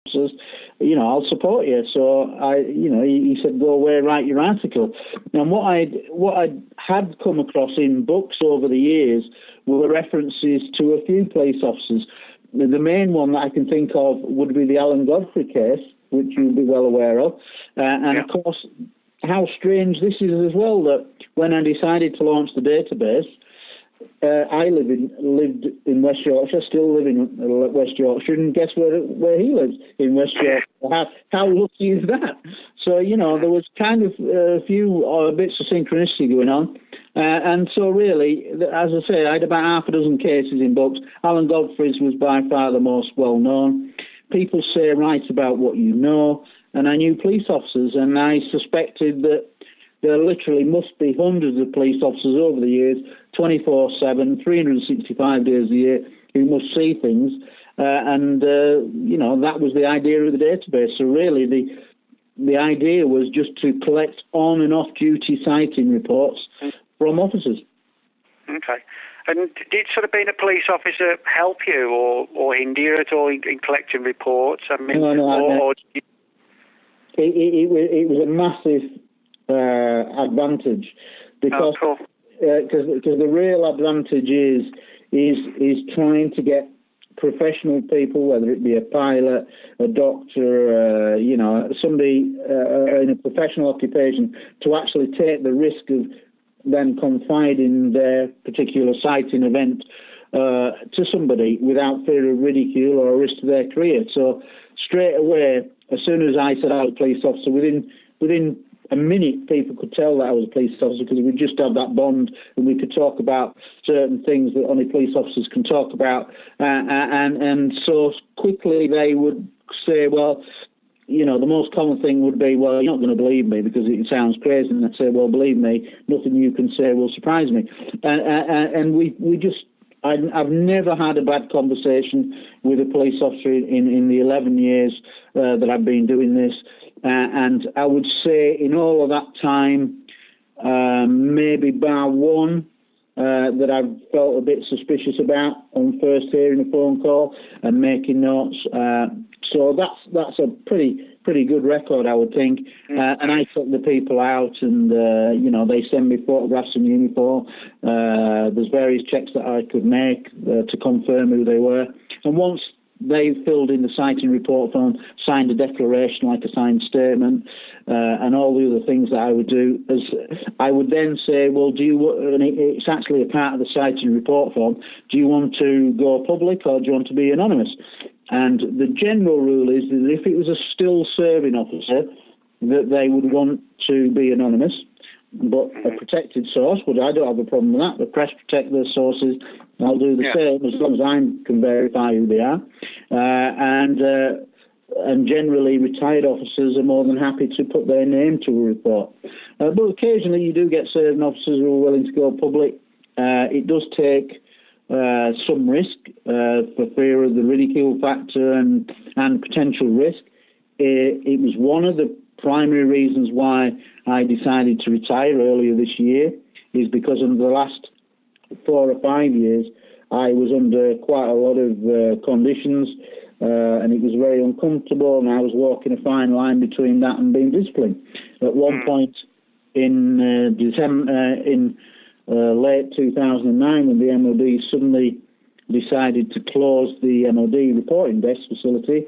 officers, I'll support you. So he said, go away, write your article. And what I had come across in books over the years were references to a few police officers. The main one that I can think of would be the Alan Godfrey case, which you'll be well aware of. Of course, how strange this is as well, that when I decided to launch the database, I lived in West Yorkshire, still live in West Yorkshire, and guess where he lives? In West Yorkshire. How lucky is that? So, there was kind of a few bits of synchronicity going on. And so really, as I say, I had about half a dozen cases in books. Alan Godfrey's was by far the most well-known. People say, write about what you know. And I knew police officers, and I suspected that there literally must be hundreds of police officers over the years, 24/7, 365 days a year, who must see things. That was the idea of the database. So really, the idea was just to collect on and off-duty sighting reports from officers. Okay. And did sort of being a police officer help you or hinder you at all in collecting reports? I mean, no. It was a massive advantage because the real advantage is trying to get professional people, whether it be a pilot, a doctor, somebody in a professional occupation, to actually take the risk of then confiding their particular sighting event to somebody without fear of ridicule or a risk to their career. So straight away, as soon as I said I was a police officer, within a minute, people could tell that I was a police officer because we just had that bond and we could talk about certain things that only police officers can talk about. And so quickly they would say, well, the most common thing would be, well, you're not going to believe me because it sounds crazy. And I'd say, well, believe me, nothing you can say will surprise me. And we just... I've never had a bad conversation with a police officer in the 11 years that I've been doing this. And I would say in all of that time, maybe bar one that I've felt a bit suspicious about on first hearing a phone call and making notes. So that's a pretty good record, I would think. And I took the people out and, they send me photographs in uniform. There's various checks that I could make to confirm who they were. And once they filled in the sighting report form, signed a declaration like a signed statement, and all the other things that I would do, as I would then say, well, and it's actually a part of the sighting report form, do you want to go public or do you want to be anonymous? And the general rule is that if it was a still serving officer, that they would want to be anonymous, but a protected source, I don't have a problem with that. The press protect their sources. I'll do the same as long as I can verify who they are. And generally, retired officers are more than happy to put their name to a report. But occasionally, you do get certain officers who are willing to go public. It does take some risk for fear of the ridicule factor and potential risk. It was one of the primary reasons why I decided to retire earlier this year, is because in the last 4 or 5 years I was under quite a lot of conditions and it was very uncomfortable, and I was walking a fine line between that and being disciplined. At one point in late 2009, when the MOD suddenly decided to close the MOD reporting desk facility,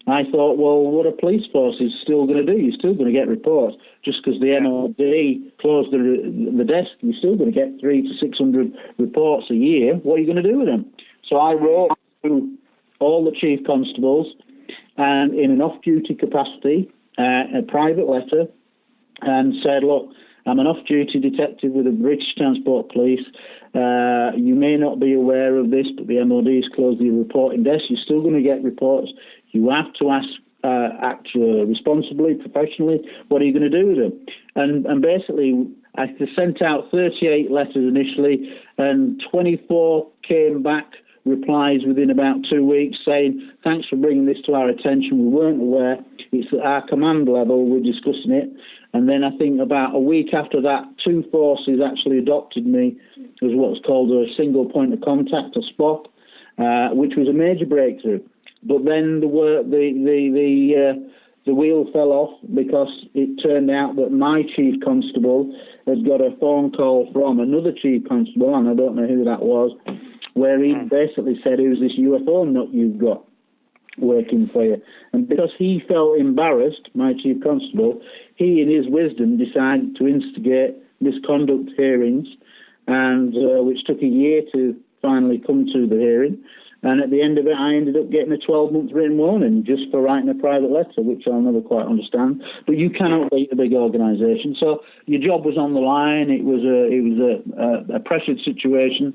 I thought, well, what a police force is still going to do? You're still going to get reports. Just because the MOD closed the desk, you're still going to get 300 to 600 reports a year. What are you going to do with them? So I wrote to all the chief constables and in an off-duty capacity, a private letter, and said, look, I'm an off-duty detective with the British Transport Police. You may not be aware of this, but the MOD has closed the reporting desk. You're still going to get reports. You have to act responsibly, professionally. What are you going to do with them? And basically, I sent out 38 letters initially, and 24 came back replies within about 2 weeks saying, thanks for bringing this to our attention. We weren't aware. It's at our command level. We're discussing it. And then I think about a week after that, 2 forces actually adopted me as what's called a single point of contact, a SPOC, which was a major breakthrough. but then the wheel fell off, because it turned out that my chief constable had got a phone call from another chief constable, and I don't know who that was, where he basically said, "Who's this UFO nut you've got working for you?" And because he felt embarrassed, my chief constable, he in his wisdom decided to instigate misconduct hearings, and which took a year to finally come to the hearing. And at the end of it, I ended up getting a 12-month written warning just for writing a private letter, which I'll never quite understand. But you cannot beat a big organisation, so your job was on the line. It was a pressured situation,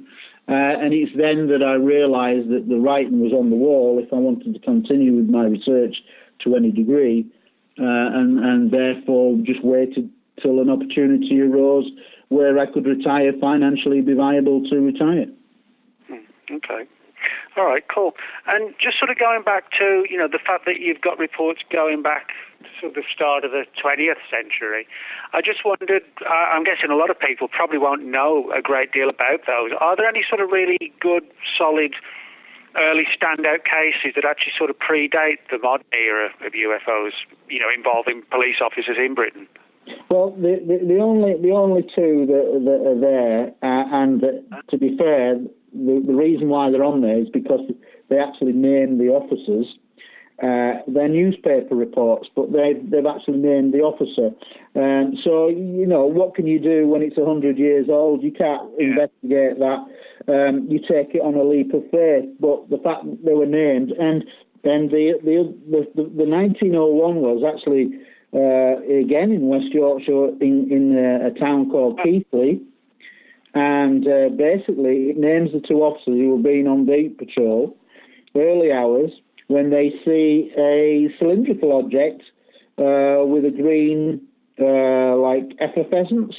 and it's then that I realised that the writing was on the wall if I wanted to continue with my research to any degree, and therefore just waited till an opportunity arose where I could retire financially, be viable to retire. Okay. All right, cool. And just sort of going back to, the fact that you've got reports going back to sort of the start of the 20th century, I just wondered, I'm guessing a lot of people probably won't know a great deal about those. Are there any sort of really good, solid, early standout cases that actually sort of predate the modern era of UFOs, involving police officers in Britain? Well, the only two that are there, and to be fair, the reason why they're on there is because they actually named the officers. They're newspaper reports, but they've actually named the officer. So, what can you do when it's 100 years old? You can't investigate that. You take it on a leap of faith. But the fact that they were named, and the 1901 was actually again in West Yorkshire in a town called Keighley. And basically, it names the two officers who were being on beat patrol, early hours, when they see a cylindrical object with a green, like effervescence.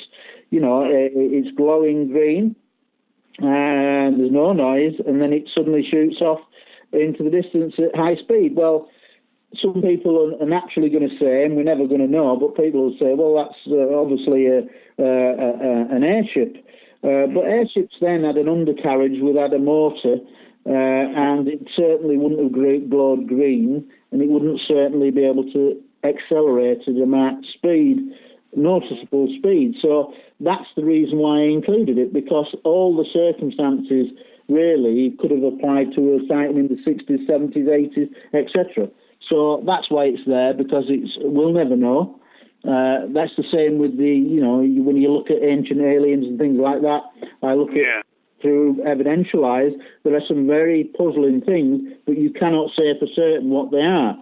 It's glowing green, and there's no noise, and then it suddenly shoots off into the distance at high speed. Well, some people are naturally going to say, and we're never going to know, but people will say, well, that's obviously an airship. But airships then had an undercarriage without a motor, and it certainly wouldn't have glowed green, and it wouldn't certainly be able to accelerate at a marked speed, noticeable speed. So that's the reason why I included it, because all the circumstances really could have applied to a sighting in the 60s, 70s, 80s, etc. So that's why it's there, because we'll never know. That's the same with when you look at ancient aliens and things like that. I look at through evidential eyes. There are some very puzzling things, but you cannot say for certain what they are,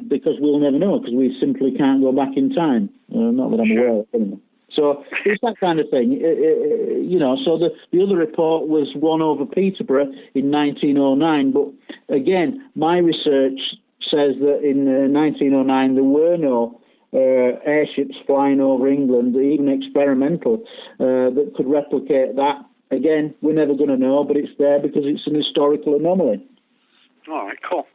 because we'll never know, because we simply can't go back in time. Not that I'm aware of anyway. So it's that kind of thing. So the other report was one over Peterborough in 1909, but again, my research says that in 1909 there were no airships flying over England, even experimental, that could replicate that. Again, we're never going to know, but it's there because it's an historical anomaly. All right, cool.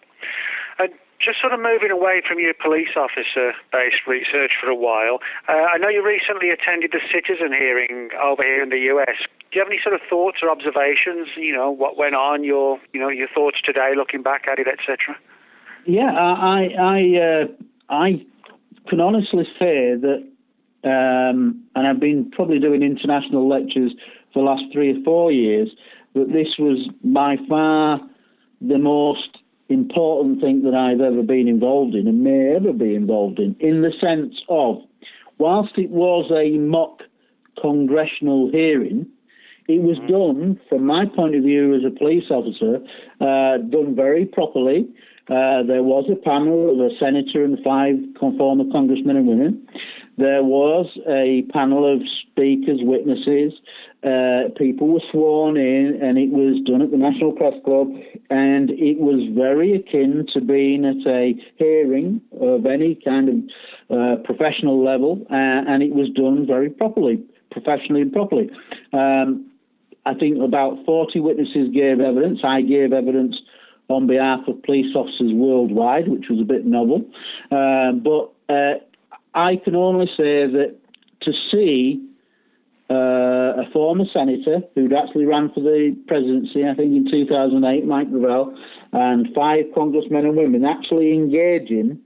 Just sort of moving away from your police officer-based research for a while, I know you recently attended the citizen hearing over here in the US. Do you have any sort of thoughts or observations, what went on, your thoughts today, looking back at it, etc.? Yeah, I can honestly say that, and I've been probably doing international lectures for the last 3 or 4 years, that this was by far the most important thing that I've ever been involved in and may ever be involved in the sense of, whilst it was a mock congressional hearing, it was done, from my point of view as a police officer, done very properly. There was a panel of a senator and 5 former congressmen and women. There was a panel of speakers, witnesses. People were sworn in, and it was done at the National Press Club, and it was very akin to being at a hearing of any kind of professional level, and it was done very properly, professionally and properly. I think about 40 witnesses gave evidence. I gave evidence on behalf of police officers worldwide, which was a bit novel. But I can only say that to see a former senator who'd actually ran for the presidency, I think in 2008, Mike Gravel, and 5 congressmen and women actually engaging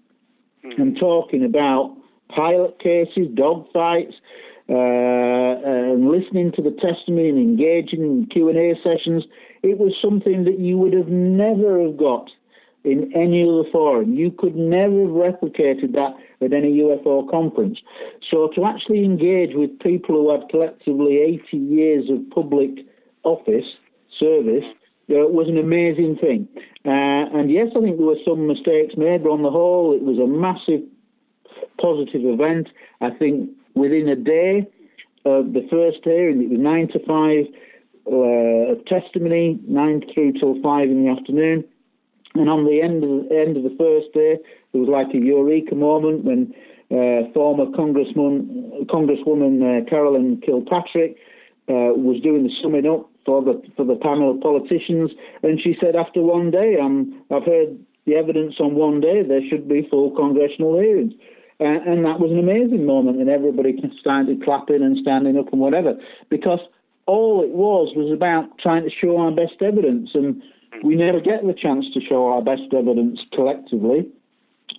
and talking about pilot cases, dogfights, and listening to the testimony and engaging in Q&A sessions. It was something that you would have never have got in any other forum. You could never have replicated that at any UFO conference. So to actually engage with people who had collectively 80 years of public office service was an amazing thing. And yes, I think there were some mistakes made, but on the whole, it was a massive positive event. I think within a day of the first hearing, it was 9 to 5 testimony, 9 through till 5 in the afternoon. And on the end of the first day, there was like a eureka moment when former Congresswoman Carolyn Kilpatrick was doing the summing up for the panel of politicians, and she said, after one day, I've heard the evidence on one day, there should be full congressional hearings. And that was an amazing moment, and everybody started clapping and standing up and whatever, because all it was about trying to show our best evidence, and we never get the chance to show our best evidence collectively.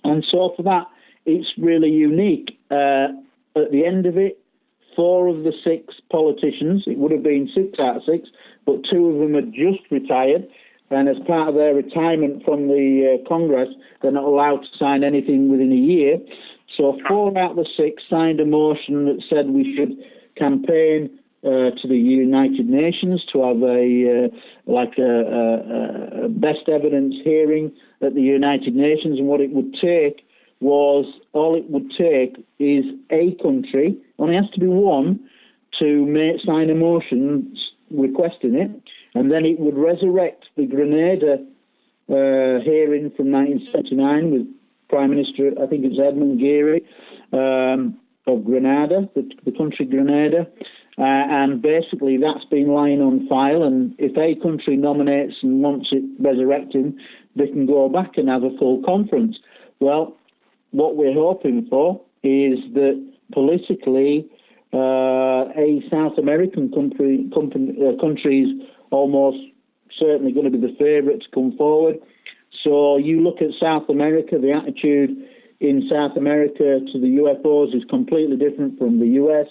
And so for that, it's really unique. At the end of it, 4 of the 6 politicians, it would have been 6 out of 6, but 2 of them had just retired, and as part of their retirement from the Congress, they're not allowed to sign anything within a year. So 4 out of the 6 signed a motion that said we should campaign to the United Nations to have a best evidence hearing at the United Nations, and what it would take was, all it would take is a country, only has to be one, to sign a motion requesting it, and then it would resurrect the Grenada hearing from 1979 with Prime Minister, I think it's Edmund Gary, of Grenada, the country Grenada, and basically that's been lying on file, and if a country nominates and wants it resurrecting, they can go back and have a full conference. Well, what we're hoping for is that politically a South American country is almost certainly going to be the favourite to come forward. So you look at South America, the attitude in South America to the UFOs is completely different from the US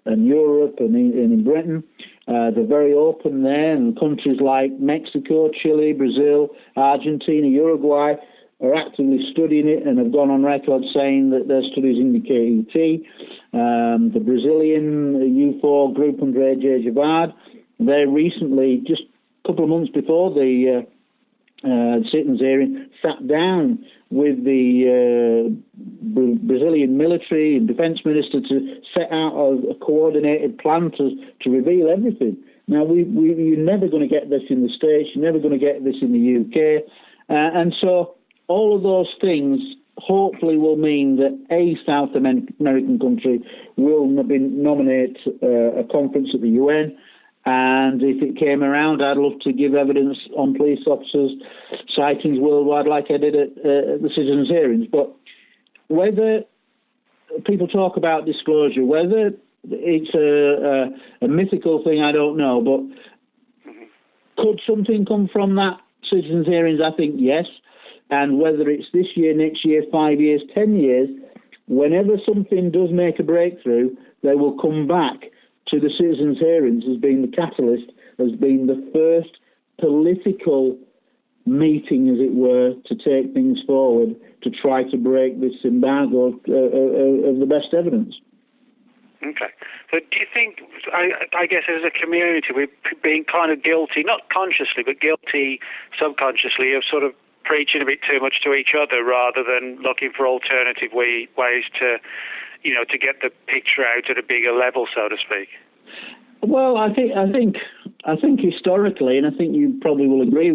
and Europe and in Britain. They're very open there, and countries like Mexico, Chile, Brazil, Argentina, Uruguay are actively studying it and have gone on record saying that their studies indicate ET. The Brazilian UFO group under A.J. Javard, they recently, just a couple of months before the citizens' hearing, sat down with the Brazilian military and defence minister to set out a coordinated plan to reveal everything. Now, you're never going to get this in the States, you're never going to get this in the UK, and so all of those things hopefully will mean that a South American country will nominate a conference at the UN. And if it came around, I'd love to give evidence on police officers' sightings worldwide like I did at the citizens' hearings. But whether people talk about disclosure, whether it's a mythical thing, I don't know. But could something come from that citizens' hearings? I think yes. And whether it's this year, next year, 5 years, 10 years, whenever something does make a breakthrough, they will come back to the citizens' hearings as being the catalyst, as being the first political meeting, as it were, to take things forward, to try to break this embargo of the best evidence. Okay. So do you think, I guess as a community, we're being kind of guilty, not consciously, but guilty subconsciously of sort of preaching a bit too much to each other rather than looking for alternative ways to, to get the picture out at a bigger level, so to speak? Well, I think historically, and I think you probably will agree